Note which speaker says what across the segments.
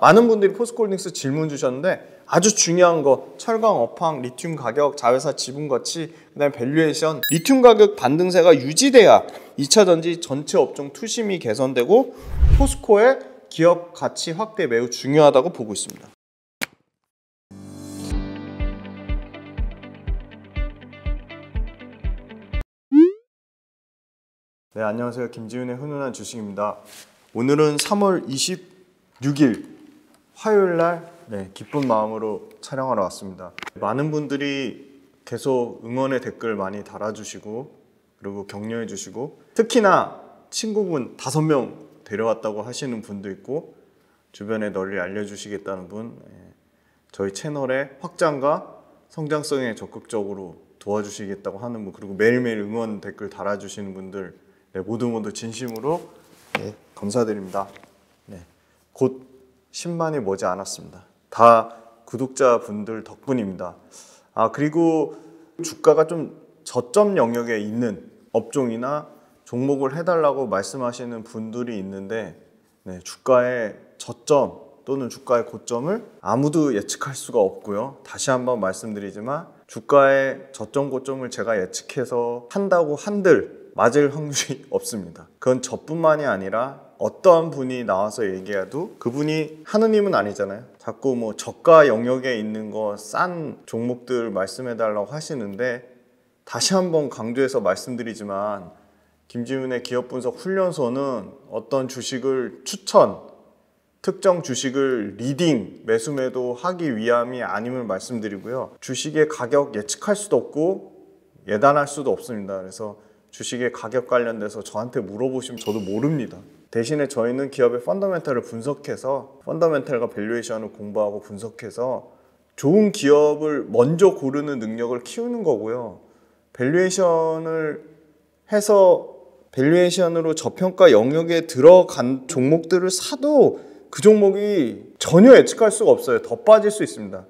Speaker 1: 많은 분들이 포스코홀딩스 질문 주셨는데 아주 중요한 거 철강 업황, 리튬 가격, 자회사 지분 가치, 그다음에 밸류에이션, 리튬 가격 반등세가 유지돼야 2차전지 전체 업종 투심이 개선되고 포스코의 기업 가치 확대 매우 중요하다고 보고 있습니다. 네, 안녕하세요. 김지훈의 훈훈한 주식입니다. 오늘은 3월 26일 화요일날 기쁜 마음으로 촬영하러 왔습니다. 많은 분들이 계속 응원의 댓글 많이 달아주시고 그리고 격려해 주시고 특히나 친구분 5명 데려왔다고 하시는 분도 있고 주변에 널리 알려주시겠다는 분, 저희 채널의 확장과 성장성에 적극적으로 도와주시겠다고 하는 분, 그리고 매일매일 응원 댓글 달아주시는 분들 모두 진심으로 감사드립니다. 곧 10만이 머지 않았습니다. 다 구독자분들 덕분입니다. 그리고 주가가 좀 저점 영역에 있는 업종이나 종목을 해달라고 말씀하시는 분들이 있는데 주가의 저점 또는 주가의 고점을 아무도 예측할 수가 없고요. 다시 한번 말씀드리지만 주가의 저점 고점을 제가 예측해서 한다고 한들 맞을 확률이 없습니다. 그건 저뿐만이 아니라 어떠한 분이 나와서 얘기해도 그분이 하느님은 아니잖아요. 자꾸 뭐 저가 영역에 있는 거 싼 종목들 말씀해달라고 하시는데 다시 한번 강조해서 말씀드리지만 김지훈의 기업분석 훈련소는 어떤 주식을 추천, 특정 주식을 리딩, 매수 매도 하기 위함이 아님을 말씀드리고요. 주식의 가격 예측할 수도 없고 예단할 수도 없습니다. 그래서 주식의 가격 관련돼서 저한테 물어보시면 저도 모릅니다. 대신에 저희는 기업의 펀더멘탈을 분석해서 펀더멘탈과 밸류에이션을 공부하고 분석해서 좋은 기업을 먼저 고르는 능력을 키우는 거고요. 밸류에이션을 해서 밸류에이션으로 저평가 영역에 들어간 종목들을 사도 그 종목이 전혀 예측할 수가 없어요. 더 빠질 수 있습니다.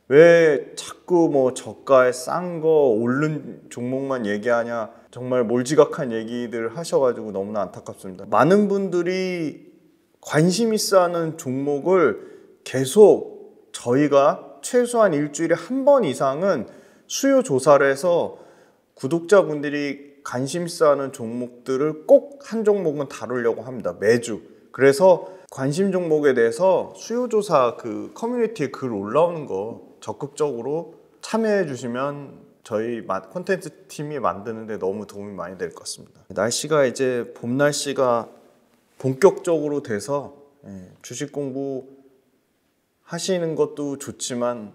Speaker 1: 왜 자꾸 뭐 저가에 싼 거 오른 종목만 얘기하냐, 정말 몰지각한 얘기들 하셔가지고 너무나 안타깝습니다. 많은 분들이 관심 있어 하는 종목을 계속 저희가 최소한 일주일에 한 번 이상은 수요 조사를 해서 구독자분들이 관심 있어 하는 종목들을 꼭 한 종목은 다루려고 합니다. 매주. 그래서 관심 종목에 대해서 수요조사 그 커뮤니티에 글 올라오는 거 적극적으로 참여해 주시면 저희 콘텐츠 팀이 만드는데 너무 도움이 많이 될 것 같습니다. 날씨가 이제 봄 날씨가 본격적으로 돼서 주식 공부 하시는 것도 좋지만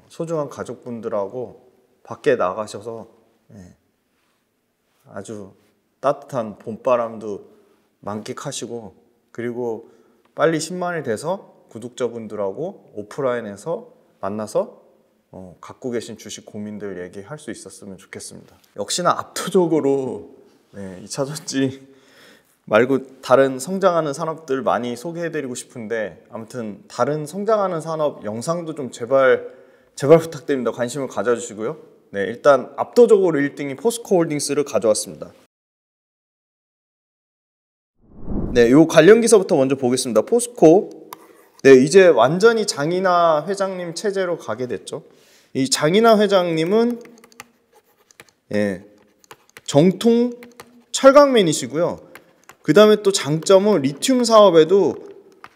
Speaker 1: 소중한 가족분들하고 밖에 나가셔서 아주 따뜻한 봄바람도 만끽하시고 그리고 빨리 10만이 돼서 구독자분들하고 오프라인에서 만나서 갖고 계신 주식 고민들 얘기할 수 있었으면 좋겠습니다. 역시나 압도적으로 2차전지 말고 다른 성장하는 산업들 많이 소개해드리고 싶은데 아무튼 다른 성장하는 산업 영상도 좀 제발 부탁드립니다. 관심을 가져주시고요. 일단 압도적으로 1등이 포스코홀딩스를 가져왔습니다. 요 관련 기사부터 먼저 보겠습니다. 포스코. 이제 완전히 장인하 회장님 체제로 가게 됐죠. 이 장인하 회장님은 정통 철강맨이시고요. 그 다음에 또 장점은 리튬 사업에도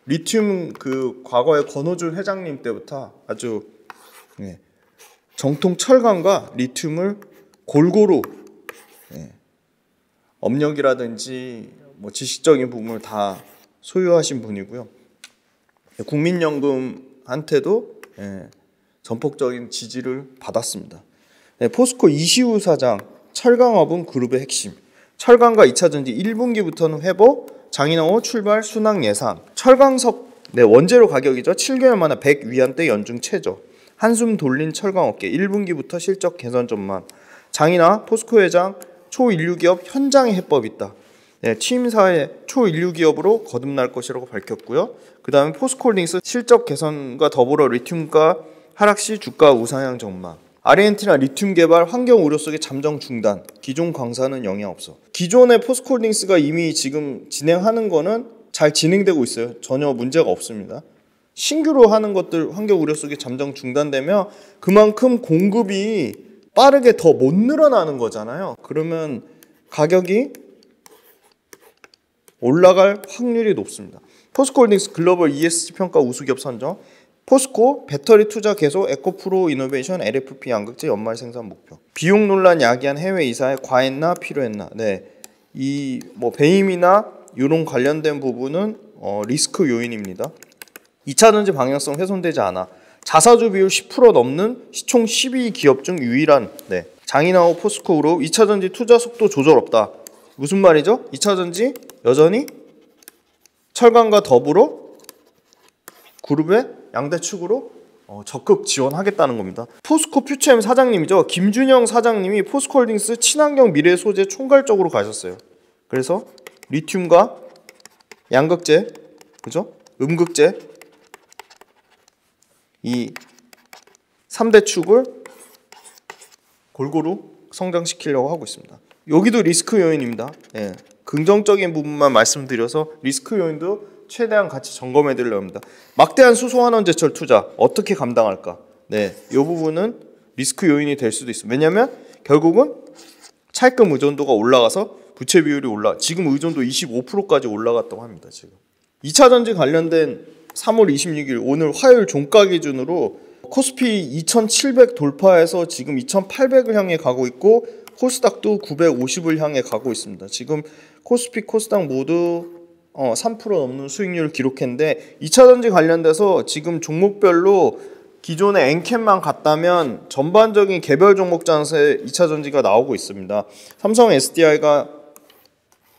Speaker 1: 리튬 그 과거에 권호준 회장님 때부터 아주 정통 철강과 리튬을 골고루 업력이라든지 뭐 지식적인 부분을 다 소유하신 분이고요. 국민연금한테도 전폭적인 지지를 받았습니다. 포스코 이시우 사장, 철강업은 그룹의 핵심. 철강과 2차전지 1분기부터는 회복, 장인하호 출발 순항 예상. 철강석 원재료 가격이죠. 7개월 만에 100위안대 연중 최저. 한숨 돌린 철강업계 1분기부터 실적 개선 전망. 장인하 포스코 회장 초인류 기업 현장에 해법 있다. 취임사의 초인류 기업으로 거듭날 것이라고 밝혔고요. 그 다음에 포스코홀딩스 실적 개선과 더불어 리튬가 하락 시 주가 우상향 전망. 아르헨티나 리튬 개발 환경 우려 속에 잠정 중단. 기존 광사는 영향 없어. 기존의 포스코홀딩스가 이미 지금 진행하는 거는 잘 진행되고 있어요. 전혀 문제가 없습니다. 신규로 하는 것들 환경 우려 속에 잠정 중단되면 그만큼 공급이 빠르게 더 못 늘어나는 거잖아요. 그러면 가격이 올라갈 확률이 높습니다. 포스코홀딩스 글로벌 ESG 평가 우수기업 선정. 포스코 배터리 투자 계속 에코프로 이노베이션 LFP 양극재 연말 생산 목표. 비용 논란 야기한 해외 이사에 과했나 필요했나. 네, 이 뭐 배임이나 이런 관련된 부분은 리스크 요인입니다. 2차 전지 방향성 훼손되지 않아. 자사주 비율 10% 넘는 시총 12 기업 중 유일한 장인하우 포스코 그룹 2차 전지 투자 속도 조절 없다. 무슨 말이죠? 2차 전지 여전히 철강과 더불어 그룹의 양대축으로 적극 지원하겠다는 겁니다. 포스코 퓨처엠 사장님이죠. 김준영 사장님이 포스코홀딩스 친환경 미래 소재 총괄적으로 가셨어요. 그래서 리튬과 양극재, 그죠? 음극재 이 3대 축을 골고루 성장시키려고 하고 있습니다. 여기도 리스크 요인입니다. 예, 긍정적인 부분만 말씀드려서 리스크 요인도 최대한 같이 점검해 드리려고 합니다. 막대한 수소환원 제철 투자 어떻게 감당할까? 네, 이 부분은 리스크 요인이 될 수도 있습니다. 왜냐하면 결국은 차입금 의존도가 올라가서 부채 비율이 지금 의존도 25%까지 올라갔다고 합니다. 지금 2차 전지 관련된 3월 26일 오늘 화요일 종가 기준으로 코스피 2700 돌파해서 지금 2800을 향해 가고 있고 코스닥도 950을 향해 가고 있습니다. 지금 코스피 코스닥 모두 3% 넘는 수익률을 기록했는데 2차 전지 관련돼서 지금 종목별로 기존의 엔캡만 갔다면 전반적인 개별 종목 장세에 2차 전지가 나오고 있습니다. 삼성 SDI가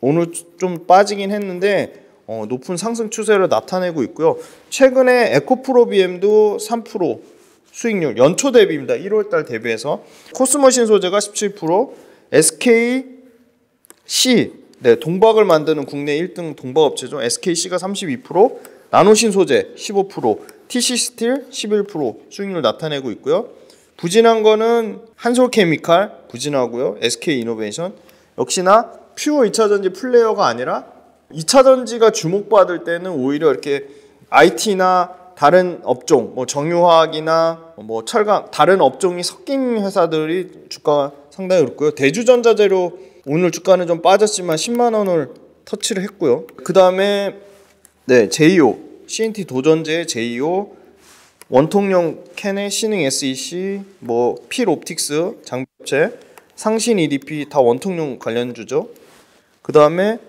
Speaker 1: 오늘 좀 빠지긴 했는데 높은 상승 추세를 나타내고 있고요. 최근에 에코프로 BM도 3% 수익률 연초 대비입니다. 1월달 대비해서 코스머신 소재가 17%, SKC 동박을 만드는 국내 1등 동박업체죠. SKC가 32%, 나노신 소재 15%, TC스틸 11% 수익률 나타내고 있고요. 부진한 거는 한솔케미칼 부진하고요. SK이노베이션 역시나 퓨어 2차전지 플레이어가 아니라 2차전지가 주목받을 때는 오히려 이렇게 IT나 다른 업종, 뭐 정유화학이나 뭐 철강 다른 업종이 섞인 회사들이 주가가 상당히 오르고요. 대주전자재료 오늘 주가는 좀 빠졌지만 10만 원을 터치를 했고요. 그 다음에 제이오, CNT 도전제 제이오, 원통용 캔의 신흥 SEC, 뭐 필옵틱스 장비업체, 상신 EDP 다 원통용 관련주죠. 그 다음에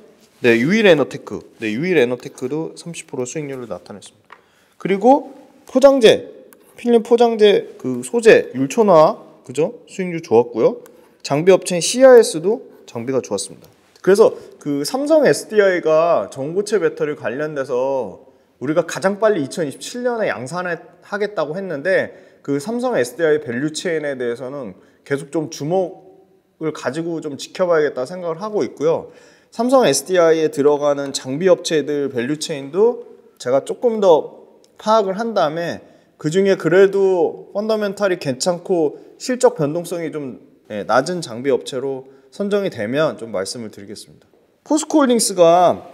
Speaker 1: 유일에너테크, 유일에너테크도 30% 수익률을 나타냈습니다. 그리고 포장재, 필름 포장재 그 소재 율촌화, 그죠? 수익률 좋았고요. 장비업체인 CIS도 장비가 좋았습니다. 그래서 그 삼성 SDI가 전고체 배터리 관련돼서 우리가 가장 빨리 2027년에 양산하겠다고 했는데 그 삼성 SDI 밸류체인에 대해서는 계속 좀 주목을 가지고 좀 지켜봐야겠다 생각을 하고 있고요. 삼성 SDI에 들어가는 장비 업체들 밸류체인도 제가 조금 더 파악을 한 다음에 그 중에 그래도 펀더멘탈이 괜찮고 실적 변동성이 좀 낮은 장비 업체로 선정이 되면 좀 말씀을 드리겠습니다. 포스코홀딩스가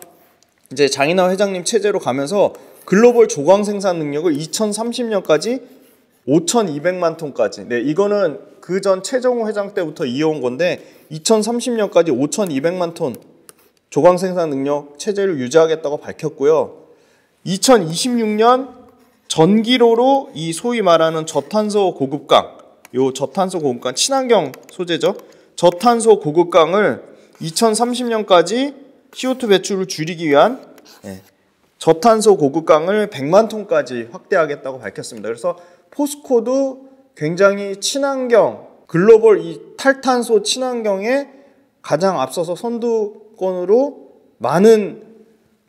Speaker 1: 이제 장인하 회장님 체제로 가면서 글로벌 조광 생산 능력을 2030년까지 5,200만 톤까지. 이거는 그 전 최정호 회장 때부터 이어온 건데 2030년까지 5,200만 톤 조광 생산 능력 체제를 유지하겠다고 밝혔고요. 2026년 전기로로 이 소위 말하는 저탄소 고급강, 요 저탄소 고급강 친환경 소재죠. 저탄소 고급강을 2030년까지 CO2 배출을 줄이기 위한 저탄소 고급강을 100만 톤까지 확대하겠다고 밝혔습니다. 그래서 포스코도 굉장히 친환경, 글로벌 이 탈탄소 친환경에 가장 앞서서 선두권으로 많은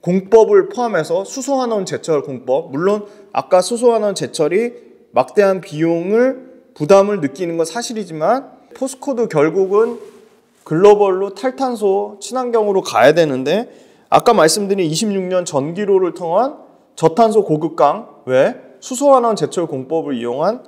Speaker 1: 공법을 포함해서 수소환원 제철 공법, 물론 아까 수소환원 제철이 막대한 부담을 느끼는 건 사실이지만 포스코도 결국은 글로벌로 탈탄소 친환경으로 가야 되는데 아까 말씀드린 26년 전기로를 통한 저탄소 고급강 외 수소환원 제철 공법을 이용한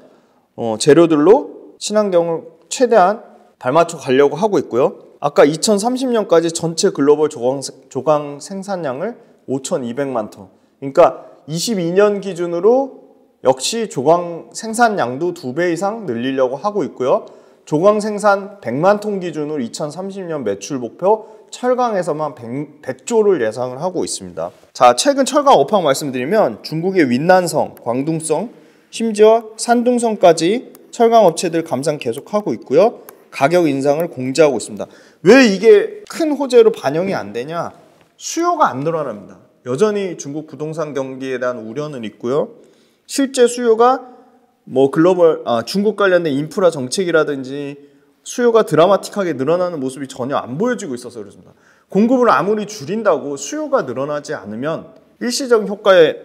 Speaker 1: 재료들로 친환경을 최대한 발맞춰 가려고 하고 있고요. 아까 2030년까지 전체 글로벌 조광 생산량을 5,200만 톤. 그러니까 22년 기준으로 역시 조광 생산량도 2배 이상 늘리려고 하고 있고요. 조광 생산 100만 톤 기준으로 2030년 매출 목표 철강에서만 100조를 예상을 하고 있습니다. 자, 최근 철강 업황 말씀드리면 중국의 윈난성, 광둥성, 심지어 산둥성까지 철강 업체들 감산 계속하고 있고요. 가격 인상을 공지하고 있습니다. 왜 이게 큰 호재로 반영이 안 되냐? 수요가 안 늘어납니다. 여전히 중국 부동산 경기에 대한 우려는 있고요. 실제 수요가 중국 관련된 인프라 정책이라든지 수요가 드라마틱하게 늘어나는 모습이 전혀 안 보여지고 있어서 그렇습니다. 공급을 아무리 줄인다고 수요가 늘어나지 않으면 일시적인 효과에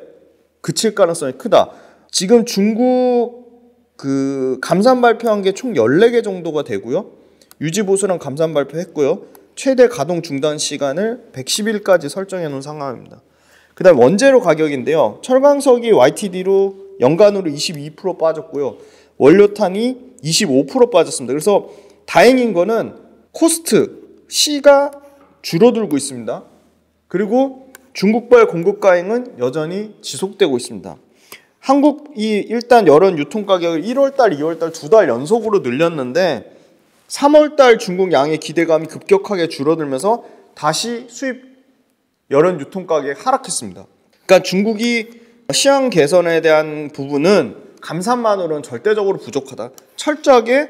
Speaker 1: 그칠 가능성이 크다. 지금 중국 감산 발표한 게 총 14개 정도가 되고요. 유지보수랑 감산 발표했고요. 최대 가동 중단 시간을 110일까지 설정해 놓은 상황입니다. 그 다음 원재료 가격인데요. 철강석이 YTD로 연간으로 22% 빠졌고요. 원료탄이 25% 빠졌습니다. 그래서 다행인 거는 코스트, C가 줄어들고 있습니다. 그리고 중국발 공급 과잉은 여전히 지속되고 있습니다. 한국이 일단 열연 유통 가격을 1월달, 2월달 2달 연속으로 늘렸는데 3월달 중국 양의 기대감이 급격하게 줄어들면서 다시 수입 열연 유통 가격이 하락했습니다. 그러니까 중국이 시장 개선에 대한 부분은 감산만으로는 절대적으로 부족하다. 철저하게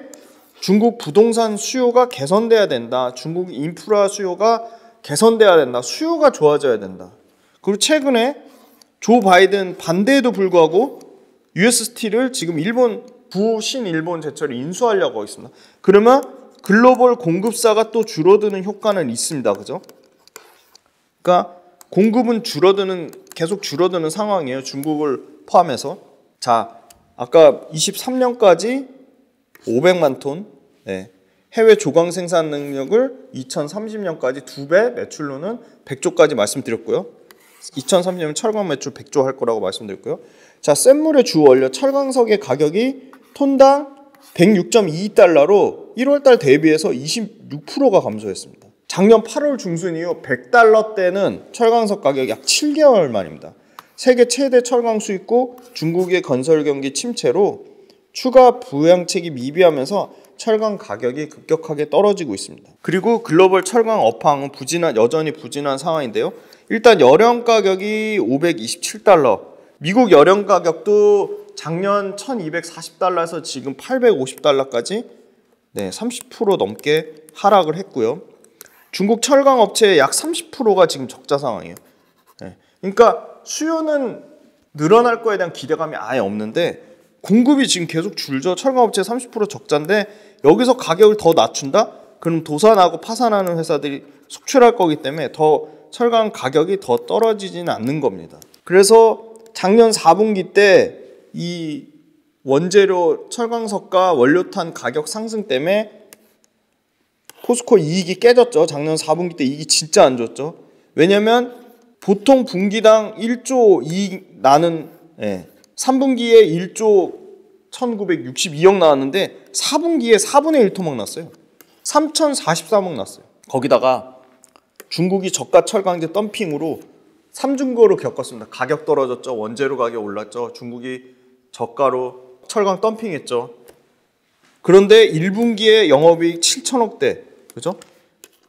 Speaker 1: 중국 부동산 수요가 개선돼야 된다. 중국 인프라 수요가 개선돼야 된다. 수요가 좋아져야 된다. 그리고 최근에 조 바이든 반대에도 불구하고 US 스틸을 지금 신일본 제철을 인수하려고 하고 있습니다. 그러면 글로벌 공급사가 또 줄어드는 효과는 있습니다. 그죠? 그러니까 공급은 계속 줄어드는 상황이에요. 중국을 포함해서. 자, 아까 23년까지 500만 톤, 해외 조광 생산 능력을 2030년까지 2배, 매출로는 100조까지 말씀드렸고요. 2030년 철강 매출 100조 할 거라고 말씀드렸고요. 자, 샘물의 주 원료 철강석의 가격이 톤당 106.22달러로 1월달 대비해서 26%가 감소했습니다. 작년 8월 중순 이후 100달러대는 철강석 가격이 약 7개월 만입니다. 세계 최대 철강 수입국 중국의 건설 경기 침체로 추가 부양책이 미비하면서 철강 가격이 급격하게 떨어지고 있습니다. 그리고 글로벌 철강 업황은 여전히 부진한 상황인데요. 일단 열연 가격이 527달러, 미국 열연 가격도 작년 1240달러에서 지금 850달러까지 30% 넘게 하락을 했고요. 중국 철강 업체의 약 30%가 지금 적자 상황이에요. 그러니까 수요는 늘어날 거에 대한 기대감이 아예 없는데 공급이 지금 계속 줄죠. 철강 업체 30% 적자인데 여기서 가격을 더 낮춘다? 그럼 도산하고 파산하는 회사들이 속출할 거기 때문에 더 철강 가격이 더 떨어지지는 않는 겁니다. 그래서 작년 4분기 때 이 원재료 철강석과 원료탄 가격 상승 때문에 포스코 이익이 깨졌죠. 작년 4분기 때 이익이 진짜 안 좋았죠. 왜냐면 보통 분기당 1조 이익 나는 3분기에 1조 1962억 나왔는데 4분기에 4분의 1 토막 났어요. 3043억 났어요. 거기다가 중국이 저가 철강제 덤핑으로 3중고를 겪었습니다. 가격 떨어졌죠. 원재료 가격 올랐죠. 중국이 저가로 철강 덤핑했죠. 그런데 1분기에 영업이익 7천억대, 그죠?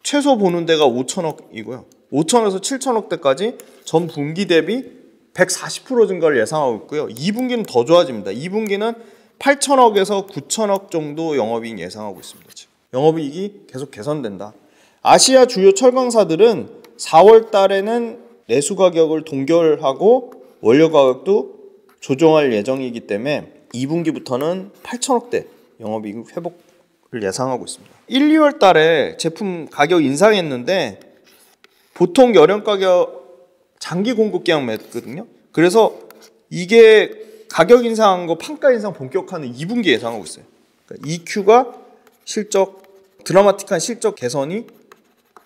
Speaker 1: 최소 보는 데가 5천억이고요. 5천에서 7천억대까지 전 분기 대비 140% 증가를 예상하고 있고요. 2분기는 더 좋아집니다. 2분기는 8천억에서 9천억 정도 영업이익 예상하고 있습니다. 지금. 영업이익이 계속 개선된다. 아시아 주요 철강사들은 4월 달에는 내수 가격을 동결하고 원료 가격도 조정할 예정이기 때문에 2분기부터는 8천억대 영업이익 회복을 예상하고 있습니다. 1, 2월 달에 제품 가격 인상했는데 보통 열연 가격 장기 공급 계약 맺거든요. 그래서 이게 가격 인상한 거 판가 인상 본격화는 2분기 예상하고 있어요. 그러니까 EQ가 드라마틱한 실적 개선이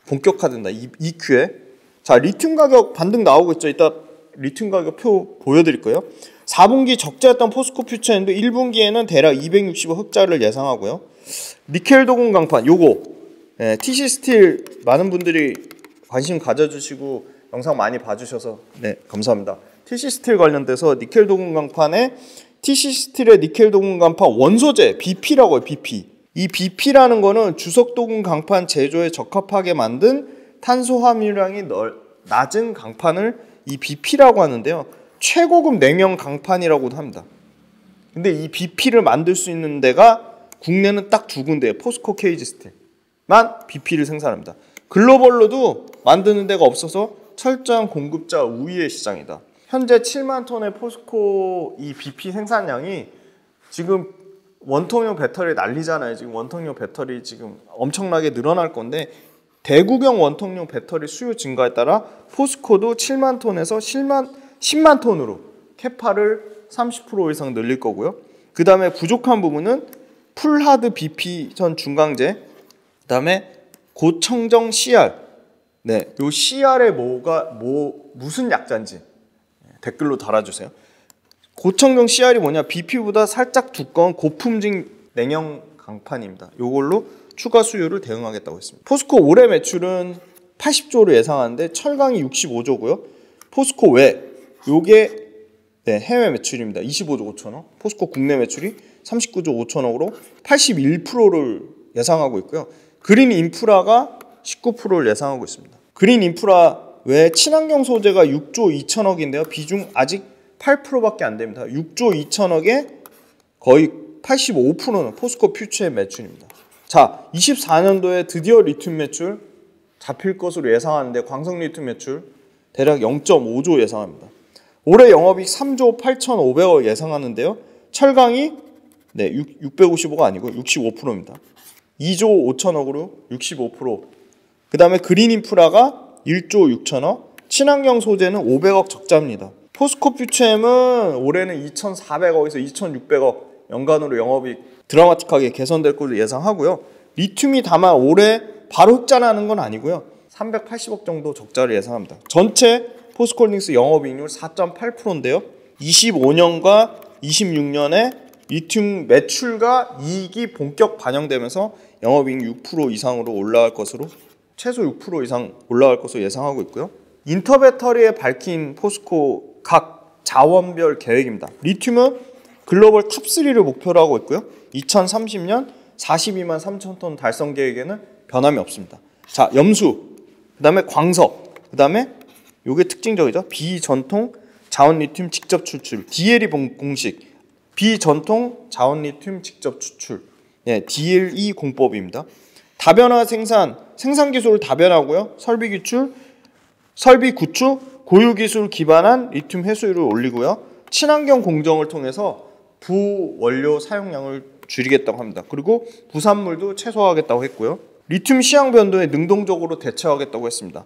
Speaker 1: 본격화된다. EQ에. 자, 리튬 가격 반등 나오고 있죠. 이따 리튬 가격 표 보여드릴 거예요. 4분기 적자였던 포스코 퓨처엔도 1분기에는 대략 260억 흑자를 예상하고요. 니켈 도금 강판 요거 TC 스틸 많은 분들이 관심 가져주시고 영상 많이 봐주셔서 감사합니다. TC 스틸 관련돼서 니켈 도금 강판에 TC 스틸의 니켈 도금 강판 원소재 BP라고 해요. BP. 이 BP라는 거는 주석 도금 강판 제조에 적합하게 만든 탄소 함유량이 낮은 강판을 이 BP라고 하는데요. 최고급 냉형 강판이라고도 합니다. 근데 이 BP를 만들 수 있는 데가 국내는 딱 두 군데예요. 포스코 케이지 스틸만 BP를 생산합니다. 글로벌로도 만드는 데가 없어서 철저한 공급자 우위의 시장이다. 현재 7만 톤의 포스코 이 BP 생산량이 지금 원통형 배터리 난리잖아요. 지금 원통형 배터리 지금 엄청나게 늘어날 건데 대구경 원통형 배터리 수요 증가에 따라 포스코도 7만 톤에서 10만 톤으로 캐파를 30% 이상 늘릴 거고요. 그 다음에 부족한 부분은 풀하드 BP 전 중강제, 그 다음에 고청정 CR. 네, 요 CR의 무슨 약자인지 댓글로 달아주세요. 고청정 CR이 뭐냐? BP보다 살짝 두꺼운 고품질 냉형 강판입니다. 요걸로 추가 수요를 대응하겠다고 했습니다. 포스코 올해 매출은 80조로 예상하는데 철강이 65조고요. 포스코 외 요게 해외 매출입니다. 25조 5천억. 포스코 국내 매출이 39조 5천억으로 81%를 예상하고 있고요. 그린 인프라가 19%를 예상하고 있습니다. 그린 인프라 외에 친환경 소재가 6조 2천억인데요. 비중 아직 8%밖에 안 됩니다. 6조 2천억에 거의 85%는 포스코 퓨처의 매출입니다. 자, 24년도에 드디어 리튬 매출 잡힐 것으로 예상하는데 광석 리튬 매출 대략 0.5조 예상합니다. 올해 영업이익 3조 8,500억 예상하는데요. 철강이 650억 아니고 65%입니다. 2조 5천억으로 65%. 그 다음에 그린 인프라가 1조 6천억, 친환경 소재는 500억 적자입니다. 포스코 퓨처엠은 올해는 2,400억에서 2,600억 연간으로 영업이익 드라마틱하게 개선될 것으로 예상하고요. 리튬이 다만 올해 바로 흑자나는 건 아니고요. 380억 정도 적자를 예상합니다. 전체 포스코홀딩스 영업이익률 4.8%인데요. 25년과 26년에 리튬 매출과 이익이 본격 반영되면서 영업이익 6% 이상으로 올라갈 것으로 최소 6% 이상 올라갈 것으로 예상하고 있고요. 인터배터리에 밝힌 포스코 각 자원별 계획입니다. 리튬은 글로벌 탑3를 목표로 하고 있고요. 2030년 42만 3천 톤 달성 계획에는 변함이 없습니다. 자, 염수, 그 다음에 광석, 그 다음에 요게 특징적이죠. 비전통 자원 리튬 직접 추출, DLE 공식, 비전통 자원 리튬 직접 추출, DLE 공법입니다. 다변화 생산 기술을 다변화고요. 설비 구축, 고유 기술 기반한 리튬 회수율을 올리고요. 친환경 공정을 통해서 부원료 사용량을 줄이겠다고 합니다. 그리고 부산물도 최소화하겠다고 했고요. 리튬 시황 변동에 능동적으로 대처하겠다고 했습니다.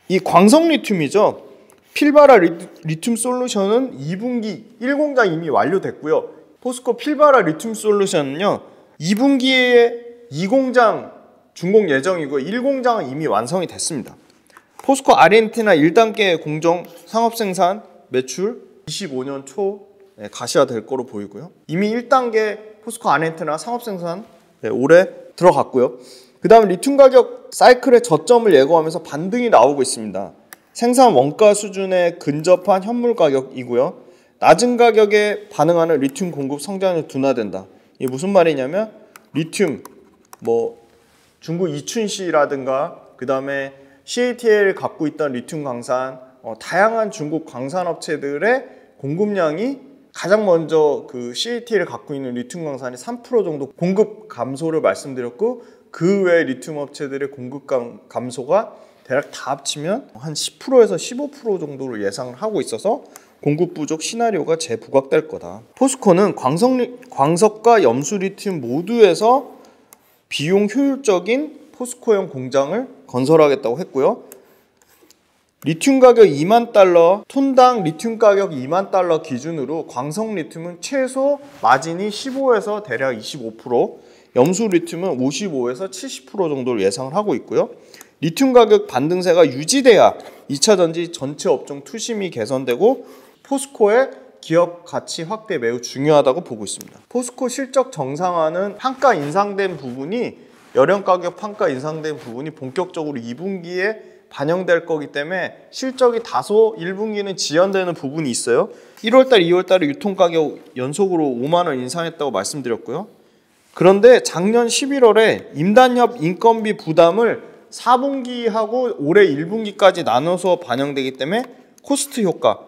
Speaker 1: 이 광석 리튬이죠. 필바라 리튬 솔루션은 2분기 1공장 이미 완료됐고요. 포스코 필바라 리튬 솔루션은요. 2분기에 2공장 준공 예정이고 1공장은 이미 완성이 됐습니다. 포스코 아르헨티나 1단계 공정 상업생산 매출 25년 초 가시화될 거로 보이고요. 이미 1단계 포스코 아르헨티나 상업생산 올해 들어갔고요. 그 다음 리튬 가격 사이클의 저점을 예고하면서 반등이 나오고 있습니다. 생산 원가 수준에 근접한 현물 가격이고요. 낮은 가격에 반응하는 리튬 공급 성장이 둔화된다. 이게 무슨 말이냐면 리튬 중국 이춘시라든가 그 다음에 CATL 갖고 있던 리튬 광산 다양한 중국 광산업체들의 공급량이 가장 먼저 그 CATL을 갖고 있는 리튬 광산이 3% 정도 공급 감소를 말씀드렸고 그 외 리튬 업체들의 공급 감소가 대략 다 합치면 한 10%에서 15% 정도를 예상을 하고 있어서 공급 부족 시나리오가 재부각될 거다. 포스코는 광석과 염수 리튬 모두에서 비용 효율적인 포스코형 공장을 건설하겠다고 했고요. 리튬 가격 2만 달러, 톤당 리튬 가격 2만 달러 기준으로 광석 리튬은 최소 마진이 15에서 대략 25%, 염수 리튬은 55에서 70% 정도를 예상을 하고 있고요. 리튬 가격 반등세가 유지돼야 2차 전지 전체 업종 투심이 개선되고 포스코의 기업 가치 확대 매우 중요하다고 보고 있습니다. 포스코 실적 정상화는 판가 인상된 부분이 여령 가격 판가 인상된 부분이 본격적으로 2분기에 반영될 거기 때문에 실적이 다소 1분기는 지연되는 부분이 있어요. 1월달, 2월달에 유통가격 연속으로 5만 원 인상했다고 말씀드렸고요. 그런데 작년 11월에 임단협 인건비 부담을 4분기하고 올해 1분기까지 나눠서 반영되기 때문에 코스트 효과,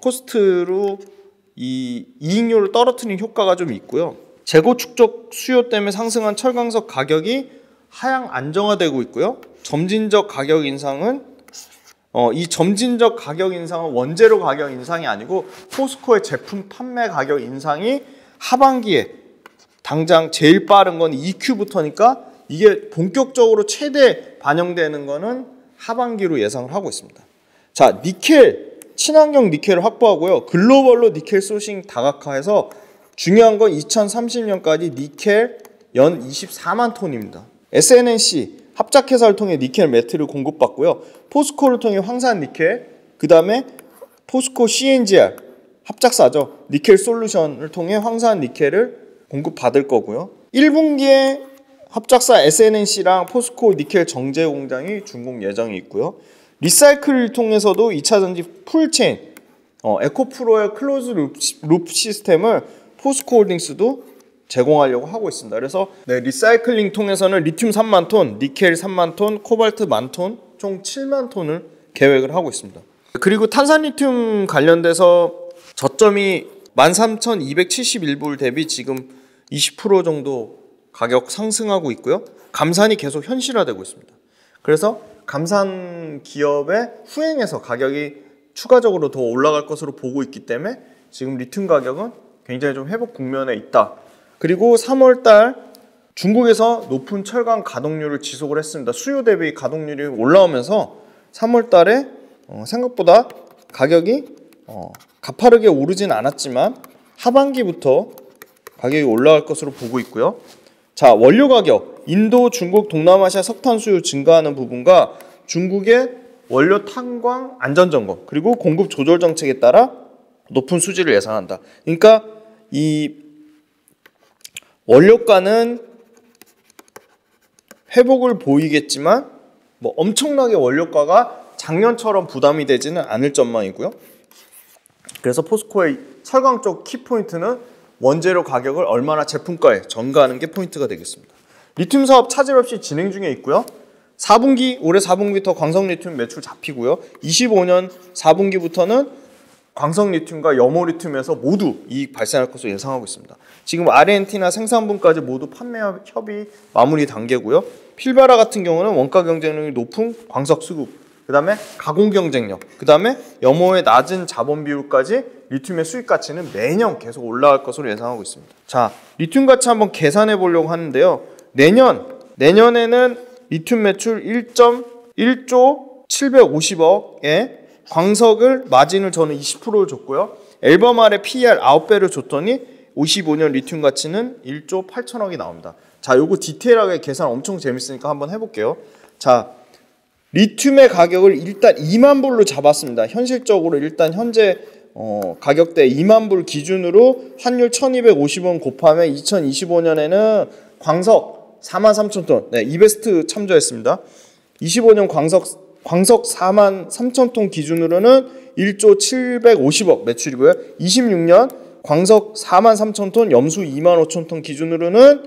Speaker 1: 코스트로 이 이익률을 떨어뜨리는 효과가 좀 있고요. 재고 축적 수요 때문에 상승한 철강석 가격이 하향 안정화되고 있고요. 점진적 가격 인상은 이 점진적 가격 인상은 원재료 가격 인상이 아니고 포스코의 제품 판매 가격 인상이 하반기에 당장 제일 빠른 건 2Q부터니까 이게 본격적으로 최대 반영되는 거는 하반기로 예상을 하고 있습니다. 자, 니켈, 친환경 니켈을 확보하고요. 글로벌로 니켈 소싱 다각화해서 중요한 건 2030년까지 니켈 연 24만 톤입니다. SNNC 합작회사를 통해 니켈 매트를 공급받고요. 포스코를 통해 황산 니켈, 그 다음에 포스코 CNGR 합작사죠. 니켈 솔루션을 통해 황산 니켈을 공급받을 거고요. 1분기에 합작사 SNNC랑 포스코 니켈 정제 공장이 준공 예정이 있고요. 리사이클을 통해서도 2차전지 풀체인, 에코프로의 클로즈 룹 시스템을 포스코홀딩스도 제공하려고 하고 있습니다. 그래서 리사이클링 통해서는 리튬 3만 톤, 니켈 3만 톤, 코발트 1만 톤, 총 7만 톤을 계획을 하고 있습니다. 그리고 탄산리튬 관련돼서 저점이 13,271불 대비 지금 20% 정도 가격 상승하고 있고요. 감산이 계속 현실화되고 있습니다. 그래서 감산 기업의 후행해서 가격이 추가적으로 더 올라갈 것으로 보고 있기 때문에 지금 리튬 가격은 굉장히 좀 회복 국면에 있다. 그리고 3월달 중국에서 높은 철강 가동률을 지속을 했습니다. 수요 대비 가동률이 올라오면서 3월달에 생각보다 가격이 가파르게 오르진 않았지만 하반기부터 가격이 올라갈 것으로 보고 있고요. 자, 원료 가격, 인도, 중국, 동남아시아 석탄 수요 증가하는 부분과 중국의 원료 탄광 안전점검 그리고 공급 조절 정책에 따라 높은 수지를 예상한다. 그러니까 이 원료가는 회복을 보이겠지만 뭐 엄청나게 원료가가 작년처럼 부담이 되지는 않을 전망이고요. 그래서 포스코의 철강 쪽 키포인트는 원재료 가격을 얼마나 제품가에 전가하는 게 포인트가 되겠습니다. 리튬 사업 차질 없이 진행 중에 있고요. 4분기, 올해 4분기부터 광석 리튬 매출 잡히고요. 25년 4분기부터는 광석 리튬과 염호 리튬에서 모두 이익 발생할 것으로 예상하고 있습니다. 지금 아르헨티나 생산분까지 모두 판매 협의 마무리 단계고요. 필바라 같은 경우는 원가 경쟁력이 높은 광석 수급, 그 다음에 가공 경쟁력, 그 다음에 염호의 낮은 자본 비율까지 리튬의 수익 가치는 매년 계속 올라갈 것으로 예상하고 있습니다. 자, 리튬 가치 한번 계산해 보려고 하는데요. 내년에는 리튬 매출 1.1조 750억에 광석을 마진을 저는 20%를 줬고요. 앨범 아래 PER 9배를 줬더니 55년 리튬 가치는 1조 8천억이 나옵니다. 자, 요거 디테일하게 계산 엄청 재밌으니까 한번 해볼게요. 자, 리튬의 가격을 일단 2만 불로 잡았습니다. 현실적으로 일단 현재 가격대 2만 불 기준으로 환율 1250원 곱하면 2025년에는 광석 43,000톤, 이베스트 참조했습니다. 25년 광석 43,000톤 기준으로는 1조 750억 매출이고요. 26년 광석 43,000톤, 염수 25,000톤 기준으로는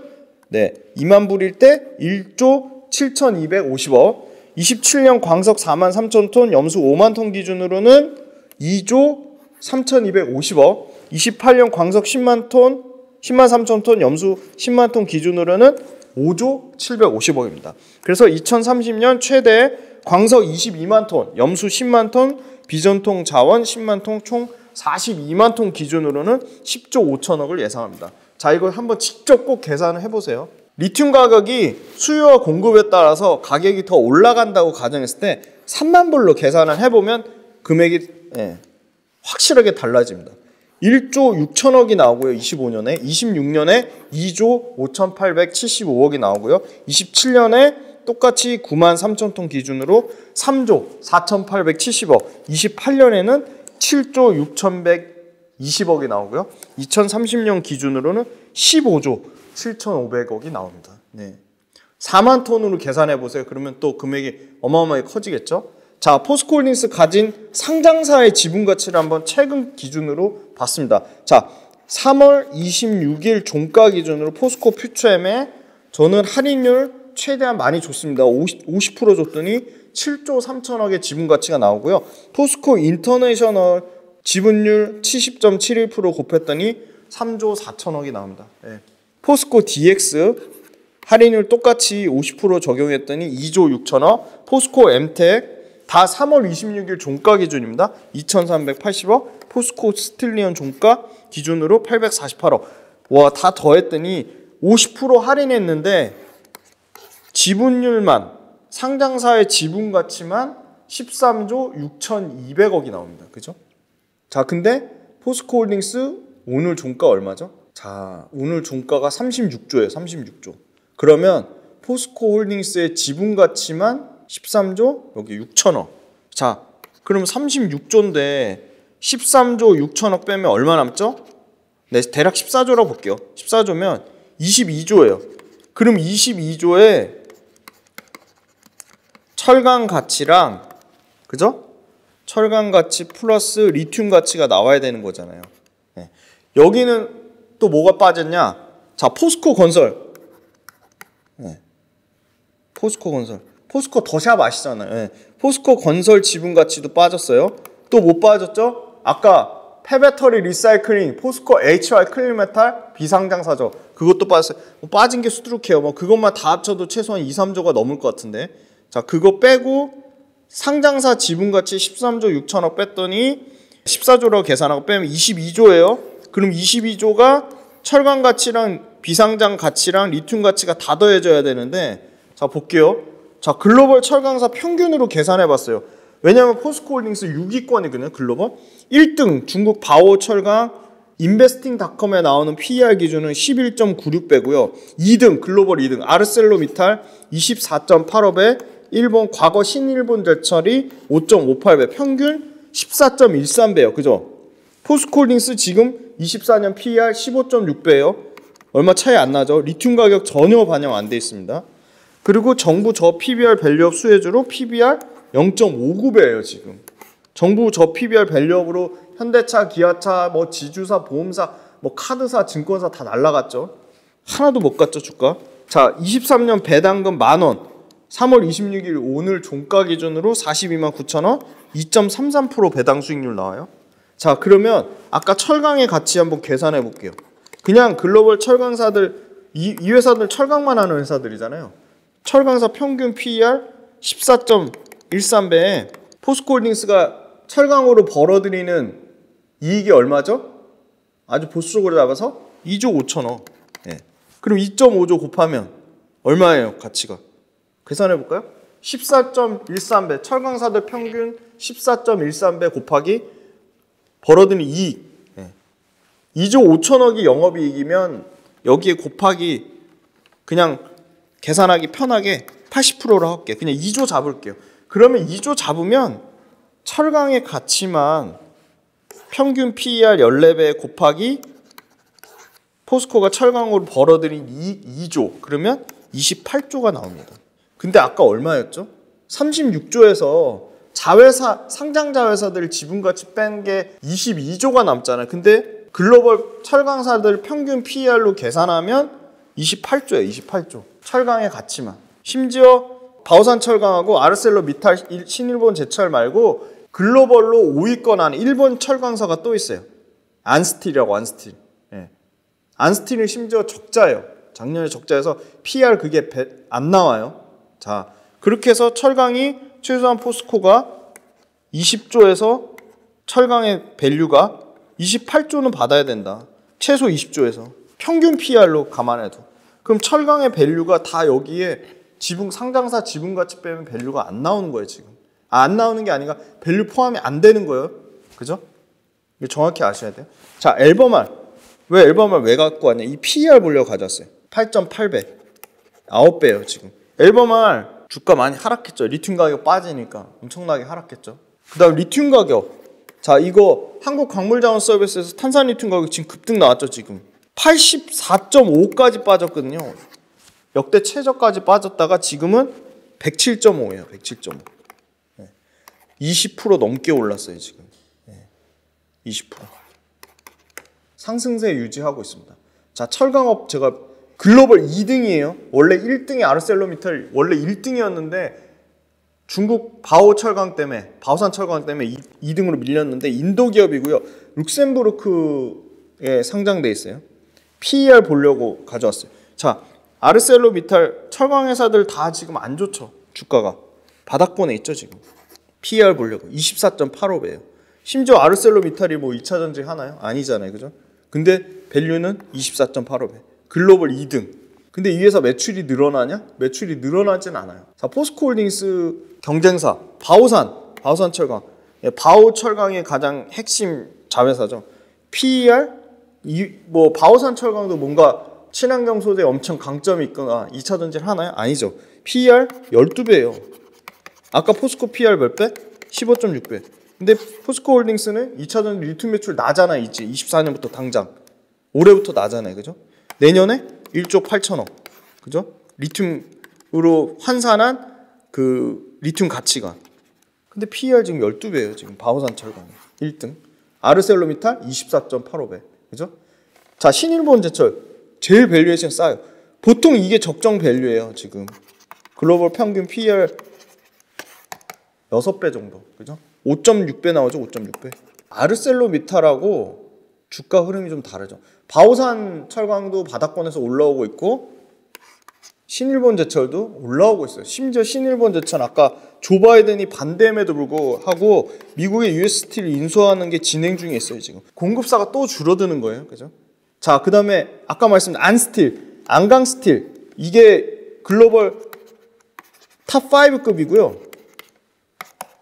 Speaker 1: 2만 불일 때 1조 7,250억. 27년 광석 43,000톤, 염수 5만 톤 기준으로는 2조 3,250억. 28년 광석 10만 톤, 10만 3천 톤, 염수 10만 톤 기준으로는 5조 750억입니다. 그래서 2030년 최대 광석 22만 톤, 염수 10만 톤, 비전통 자원 10만 톤, 총 42만 톤 기준으로는 10조 5천억을 예상합니다. 자, 이걸 한번 직접 꼭 계산을 해보세요. 리튬 가격이 수요와 공급에 따라서 가격이 더 올라간다고 가정했을 때 3만 불로 계산을 해보면 금액이 확실하게 달라집니다. 1조 6천억이 나오고요. 25년에 26년에 2조 5,875억이 나오고요. 27년에 똑같이 9만 3천 톤 기준으로 3조 4,870억, 28년에는 7조 6,120억이 나오고요. 2030년 기준으로는 15조 7,500억이 나옵니다. 4만 톤으로 계산해 보세요. 그러면 또 금액이 어마어마하게 커지겠죠. 자, 포스코홀딩스 가진 상장사의 지분 가치를 한번 최근 기준으로 봤습니다. 자, 3월 26일 종가 기준으로 포스코 퓨처엠에 저는 할인율 최대한 많이 줬습니다. 50% 줬더니 7조 3천억의 지분 가치가 나오고요. 포스코 인터내셔널 지분율 70.71% 곱했더니 3조 4천억이 나옵니다. 네. 포스코 DX 할인율 똑같이 50% 적용했더니 2조 6천억. 포스코 엠텍 다 3월 26일 종가 기준입니다. 2,380억. 포스코 스틸리온 종가 기준으로 848억. 와, 다 더했더니 50% 할인했는데 지분율만, 상장사의 지분 가치만 13조 6,200억이 나옵니다. 그죠? 자, 근데 포스코홀딩스 오늘 종가 얼마죠? 자, 오늘 종가가 36조예요. 36조. 그러면 포스코홀딩스의 지분 가치만 13조 여기 6천억. 자, 그럼 36조인데 13조 6천억 빼면 얼마 남죠? 네, 대략 14조라고 볼게요. 14조면 22조예요. 그럼 22조에 철강 가치랑, 그죠? 철강 가치 플러스 리튬 가치가 나와야 되는 거잖아요. 네. 여기는 또 뭐가 빠졌냐? 자, 포스코 건설. 네. 포스코 건설. 포스코 더샵 아시잖아요. 네. 포스코 건설 지분 가치도 빠졌어요. 또 못 빠졌죠? 아까 폐배터리 리사이클링, 포스코 HR 클린메탈 비상장사죠. 그것도 빠졌어요. 빠진 게 수두룩해요. 뭐 그것만 다 합쳐도 최소한 2, 3조가 넘을 것 같은데. 자, 그거 빼고 상장사 지분 가치 13조 6천억 뺐더니 14조라고 계산하고 빼면 22조예요. 그럼 22조가 철강 가치랑 비상장 가치랑 리튬 가치가 다 더해져야 되는데, 자, 볼게요. 자, 글로벌 철강사 평균으로 계산해 봤어요. 왜냐하면 포스코홀딩스 6위권이거든요. 글로벌 1등 중국 바오 철강 인베스팅닷컴에 나오는 PER 기준은 11.96배고요. 2등 글로벌 2등 아르셀로미탈 24.85배, 일본 과거 신일본 제철이 5.58배, 평균 14.13배예요. 그죠? 포스코홀딩스 지금 24년 PER 15.6배예요. 얼마 차이 안 나죠? 리튬 가격 전혀 반영 안 돼 있습니다. 그리고 정부 저 PBR 밸류업 수혜주로 PBR 0.59배예요. 지금 정부 저 PBR 밸류업으로 현대차, 기아차, 뭐 지주사, 보험사, 뭐 카드사, 증권사 다 날라갔죠. 하나도 못 갔죠, 주가. 자, 23년 배당금 10,000원. 3월 26일 오늘 종가 기준으로 42만 9천원, 2.33% 배당 수익률 나와요. 자, 그러면 아까 철강의 가치 한번 계산해 볼게요. 그냥 글로벌 철강사들, 이 회사들 철강만 하는 회사들이잖아요. 철강사 평균 PER 14.13배에 포스코홀딩스가 철강으로 벌어들이는 이익이 얼마죠? 아주 보수적으로 잡아서 2조 5천억. 예. 그럼 2.5조 곱하면 얼마예요, 가치가? 계산해 볼까요? 14.13배. 철강사들 평균 14.13배 곱하기 벌어들이는 이익. 예. 2조 5천억이 영업이익이면 여기에 곱하기 그냥 계산하기 편하게 80%로 할게요. 그냥 2조 잡을게요. 그러면 2조 잡으면 철강의 가치만 평균 PER 14배 곱하기 포스코가 철강으로 벌어들인 이익 2조. 그러면 28조가 나옵니다. 근데 아까 얼마였죠? 36조에서 자회사, 상장 자회사들 지분가치 뺀 게 22조가 남잖아요. 근데 글로벌 철강사들 평균 PER로 계산하면 28조예요. 28조. 철강의 가치만. 심지어 바오산 철강하고 아르셀로미탈 신일본 제철 말고 글로벌로 5위권 안에 일본 철강사가 또 있어요. 안스틸이라고, 안스틸. 예. 안스틸은 심지어 적자예요. 작년에 적자여서 PER 그게 안 나와요. 자, 그렇게 해서 철강이 최소한 포스코가 20조에서 철강의 밸류가 28조는 받아야 된다. 최소 20조에서. 평균 PER로 감안해도. 그럼 철강의 밸류가 다 여기에 지분, 상장사 지분 가치 빼면 밸류가 안 나오는 거예요, 지금. 안 나오는 게 아니라 밸류 포함이 안 되는 거예요. 그죠? 이거 정확히 아셔야 돼요. 자, 앨범알. 왜 앨범알 왜 갖고 왔냐? 이 PER 보려고 가져왔어요. 8.8배. 9배예요, 지금. 앨범알 주가 많이 하락했죠. 리튬 가격 빠지니까 엄청나게 하락했죠. 그 다음 리튬 가격. 자, 이거 한국광물자원서비스에서 탄산 리튬 가격 지금 급등 나왔죠, 지금. 84.5까지 빠졌거든요. 역대 최저까지 빠졌다가 지금은 107.5예요. 107.5. 20% 넘게 올랐어요, 지금. 20%. 상승세 유지하고 있습니다. 자, 철강업 제가 글로벌 2등이에요. 원래 1등이 아르셀로미탈 원래 1등이었는데 중국 바오산 철강 때문에 2등으로 밀렸는데 인도 기업이고요. 룩셈부르크에 상장돼 있어요. PER 보려고 가져왔어요. 자, 아르셀로미탈 철강 회사들 다 지금 안 좋죠. 주가가 바닥권에 있죠, 지금. PER 보려고 24.85배예요. 심지어 아르셀로미탈이 뭐 2차 전지 하나요? 아니잖아요, 그죠? 근데 밸류는 24.85배. 글로벌 2등. 근데 이 회사 매출이 늘어나냐? 매출이 늘어나진 않아요. 자, 포스코홀딩스 경쟁사 바오산 철강. 바오 철강의 가장 핵심 자회사죠. PER 뭐 바오산 철강도 뭔가 친환경 소재에 엄청 강점이 있거나 2차 전지를 하나요? 아니죠. PER 12배예요. 아까 포스코 PER 몇 배? 15.6배. 근데 포스코홀딩스는 2차 전지 리튬 매출 나잖아요. 이제 24년부터 당장. 올해부터 나잖아요. 그죠? 내년에 1조 8천억. 그죠? 리튬으로 환산한 그 리튬 가치가. 근데 PER 지금 12배예요. 지금 바오산 철강 1등. 아르셀로미탈 24.85배. 그죠? 자, 신일본제철 제일 밸류에이션 싸요. 보통 이게 적정 밸류예요, 지금. 글로벌 평균 PER 6배 정도. 그죠? 5.6배 나오죠, 5.6배. 아르셀로미탈하고 주가 흐름이 좀 다르죠. 바오산 철강도 바닥권에서 올라오고 있고 신일본제철도 올라오고 있어요. 심지어 신일본제철 아까 조 바이든이 반대임에도 불구하고 미국의 US 스틸을 인수하는 게 진행 중에 있어요, 지금. 공급사가 또 줄어드는 거예요. 그죠? 자, 그 다음에 아까 말씀드린 안스틸, 안강스틸. 이게 글로벌 탑 5급이고요.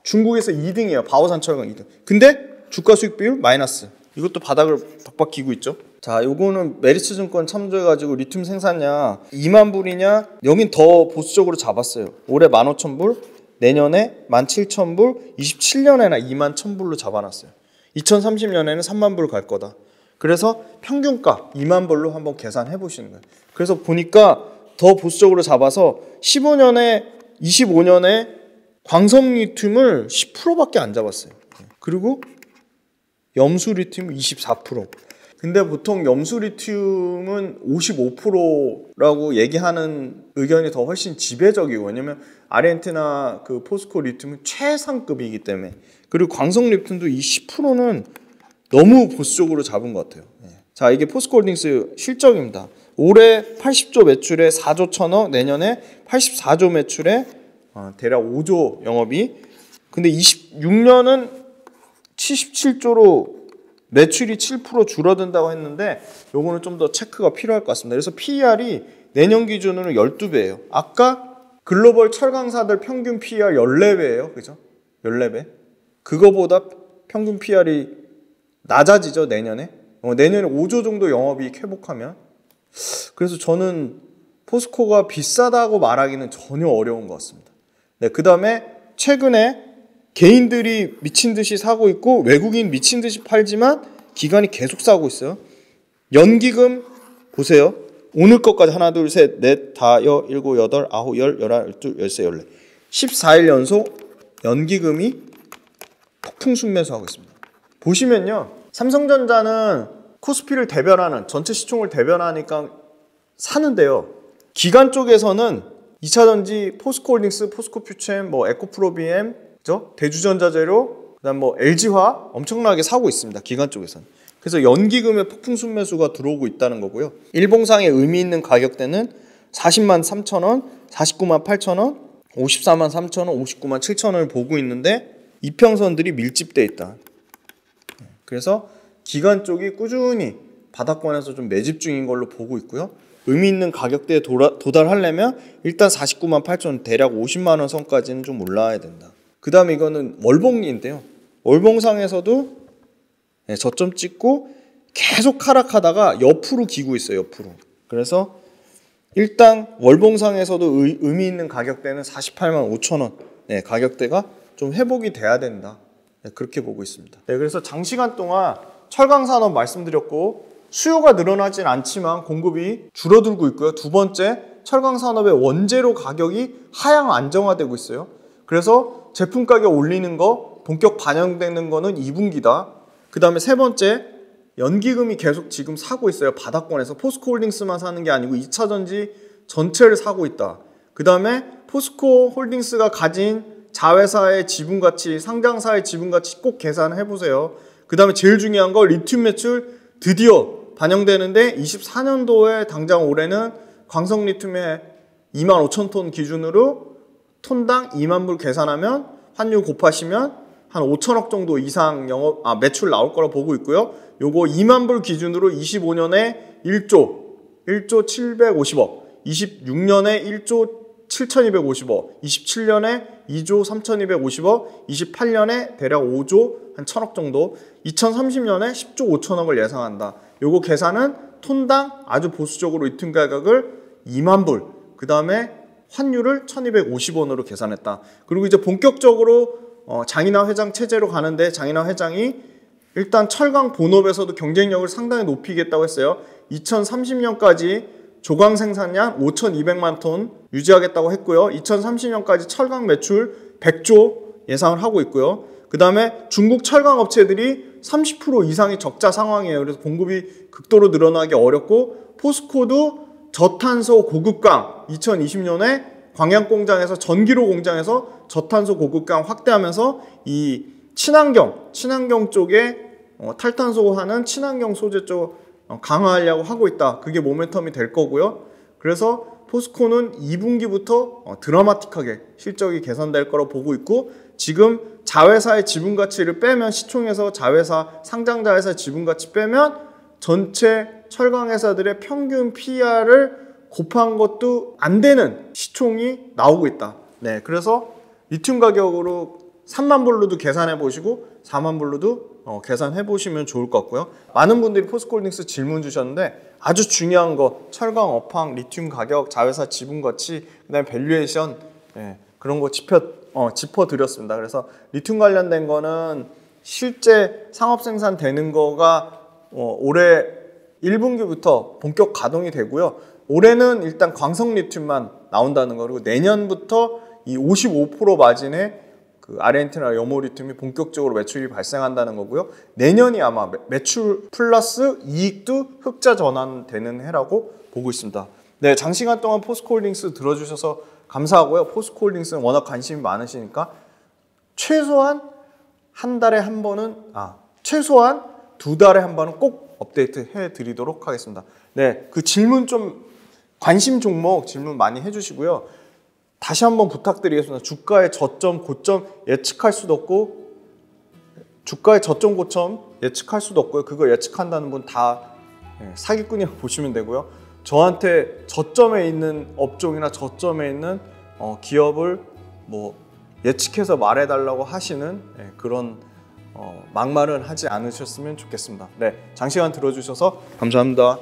Speaker 1: 중국에서 2등이에요. 바오산 철강 2등. 근데 주가 수익 비율 마이너스. 이것도 바닥을 박박 기고 있죠. 자, 요거는 메리츠증권 참조해가지고 리튬 생산량 2만 불이냐? 여긴 더 보수적으로 잡았어요. 올해 15,000불, 내년에 17,000불, 27년에나 2만 1,000불로 잡아놨어요. 2030년에는 3만 불 갈 거다. 그래서 평균가 2만 불로 한번 계산해 보시는 거예요. 그래서 보니까 더 보수적으로 잡아서 15년에 25년에 광석 리튬을 10%밖에 안 잡았어요. 그리고 염수 리튬 24%. 근데 보통 염수 리튬은 55%라고 얘기하는 의견이 더 훨씬 지배적이고, 왜냐면 아르헨티나 그 포스코 리튬은 최상급이기 때문에. 그리고 광석 리튬도 이 10%는 너무 보수적으로 잡은 것 같아요. 자, 이게 포스코홀딩스 실적입니다. 올해 80조 매출에 4조 1천억, 내년에 84조 매출에 대략 5조 영업이. 근데 26년은 77조로 매출이 7% 줄어든다고 했는데 요거는 좀 더 체크가 필요할 것 같습니다. 그래서 PER이 내년 기준으로 12배예요. 아까 글로벌 철강사들 평균 PER 14배예요. 그죠? 14배. 그거보다 평균 PER이 낮아지죠, 내년에. 내년에 5조 정도 영업이익 회복하면. 그래서 저는 포스코가 비싸다고 말하기는 전혀 어려운 것 같습니다. 네, 그 다음에 최근에 개인들이 미친 듯이 사고 있고 외국인 미친 듯이 팔지만 기관이 계속 사고 있어요. 연기금 보세요. 오늘 것까지 하나, 둘, 셋, 넷, 다, 일곱, 여덟, 아홉, 열, 열한, 열둘, 열세, 열네. 14일 연속 연기금이 폭풍 순매수하고 있습니다. 보시면요. 삼성전자는 코스피를 대변하는, 전체 시총을 대변하니까 사는데요. 기관 쪽에서는 2차전지, 포스코홀딩스, 포스코퓨처엠, 뭐 에코프로비엠, 그죠? 대주전자재료, 그다음 뭐 LG화 엄청나게 사고 있습니다. 기관 쪽에서는. 그래서 연기금의 폭풍 순매수가 들어오고 있다는 거고요. 일봉상의 의미 있는 가격대는 40만 3천 원, 49만 8천 원, 54만 3천 원, 59만 7천 원을 보고 있는데 이평선들이 밀집돼 있다. 그래서 기관 쪽이 꾸준히 바닥권에서 좀 매집 중인 걸로 보고 있고요. 의미 있는 가격대에 도달하려면 일단 49만 8천 원, 대략 50만 원 선까지는 좀 올라와야 된다. 그 다음에 이거는 월봉인데요. 월봉상에서도 저점 찍고 계속 하락하다가 옆으로 기고 있어요. 옆으로. 그래서 일단 월봉상에서도 의미 있는 가격대는 48만 5천 원 가격대가 좀 회복이 돼야 된다. 그렇게 보고 있습니다. 그래서 장시간 동안 철강산업 말씀드렸고 수요가 늘어나진 않지만 공급이 줄어들고 있고요. 두 번째, 철강 산업의 원재료 가격이 하향 안정화되고 있어요. 그래서 제품 가격 올리는 거 본격 반영되는 거는 2분기다. 그 다음에 세 번째, 연기금이 계속 지금 사고 있어요. 바닥권에서 포스코홀딩스만 사는 게 아니고 2차전지 전체를 사고 있다. 그 다음에 포스코홀딩스가 가진 자회사의 지분가치, 상장사의 지분가치 꼭 계산해 보세요. 그 다음에 제일 중요한 거 리튬 매출 드디어 반영되는데 24년도에 당장 올해는 광석 리튬의 25,000톤 기준으로 톤당 2만 불 계산하면 환율 곱하시면 한 5천억 정도 이상 매출 나올 거라 보고 있고요. 요거 2만 불 기준으로 25년에 1조 750억, 26년에 1조 7,250억, 27년에 2조 3,250억, 28년에 대략 5조 한 1,000억 정도, 2030년에 10조 5천억을 예상한다. 요거 계산은 톤당 아주 보수적으로 리튬 가격을 2만 불, 그 다음에 환율을 1,250원으로 계산했다. 그리고 이제 본격적으로 장인환 회장 체제로 가는데 장인환 회장이 일단 철강 본업에서도 경쟁력을 상당히 높이겠다고 했어요. 2030년까지 조강 생산량 5,200만 톤 유지하겠다고 했고요. 2030년까지 철강 매출 100조 예상을 하고 있고요. 그 다음에 중국 철강 업체들이 30% 이상이 적자 상황이에요. 그래서 공급이 극도로 늘어나기 어렵고 포스코도 저탄소 고급강 2020년에 광양 공장에서 전기로 공장에서 저탄소 고급강 확대하면서 이 친환경 쪽에 탈탄소하는 친환경 소재 쪽 강화하려고 하고 있다. 그게 모멘텀이 될 거고요. 그래서 포스코는 2분기부터 드라마틱하게 실적이 개선될 거라고 보고 있고 지금 자회사의 지분가치를 빼면 시총에서 자회사, 상장자회사 지분가치 빼면 전체 철강회사들의 평균 PER을 곱한 것도 안 되는 시총이 나오고 있다. 네, 그래서 리튬 가격으로 3만 불로도 계산해 보시고 4만 불로도 계산해 보시면 좋을 것 같고요. 많은 분들이 포스코홀딩스 질문 주셨는데 아주 중요한 거 철강 업황, 리튬 가격, 자회사 지분 가치, 그다음에 밸류에이션 그런 거 짚어드렸습니다. 그래서 리튬 관련된 거는 실제 상업 생산되는 거가 올해 1분기부터 본격 가동이 되고요. 올해는 일단 광석 리튬만 나온다는 거, 그리고 내년부터 이 55% 마진의 그 아르헨티나 여모 리튬이 본격적으로 매출이 발생한다는 거고요. 내년이 아마 매출 플러스 이익도 흑자 전환되는 해라고 보고 있습니다. 네, 장시간 동안 포스코홀딩스 들어주셔서 감사하고요. 포스코홀딩스는 워낙 관심이 많으시니까 최소한 한 달에 한 번은 최소한 2달에 한 번은 꼭 업데이트 해드리도록 하겠습니다. 네, 그 질문 좀 관심 종목 질문 많이 해주시고요. 다시 한번 부탁드리겠습니다. 주가의 저점, 고점 예측할 수도 없고 주가의 저점, 고점 예측할 수도 없고요. 그거 예측한다는 분 다 사기꾼이라고 보시면 되고요. 저한테 저점에 있는 업종이나 저점에 있는 기업을 뭐 예측해서 말해달라고 하시는 그런 막말은 하지 않으셨으면 좋겠습니다. 네, 장시간 들어주셔서 감사합니다.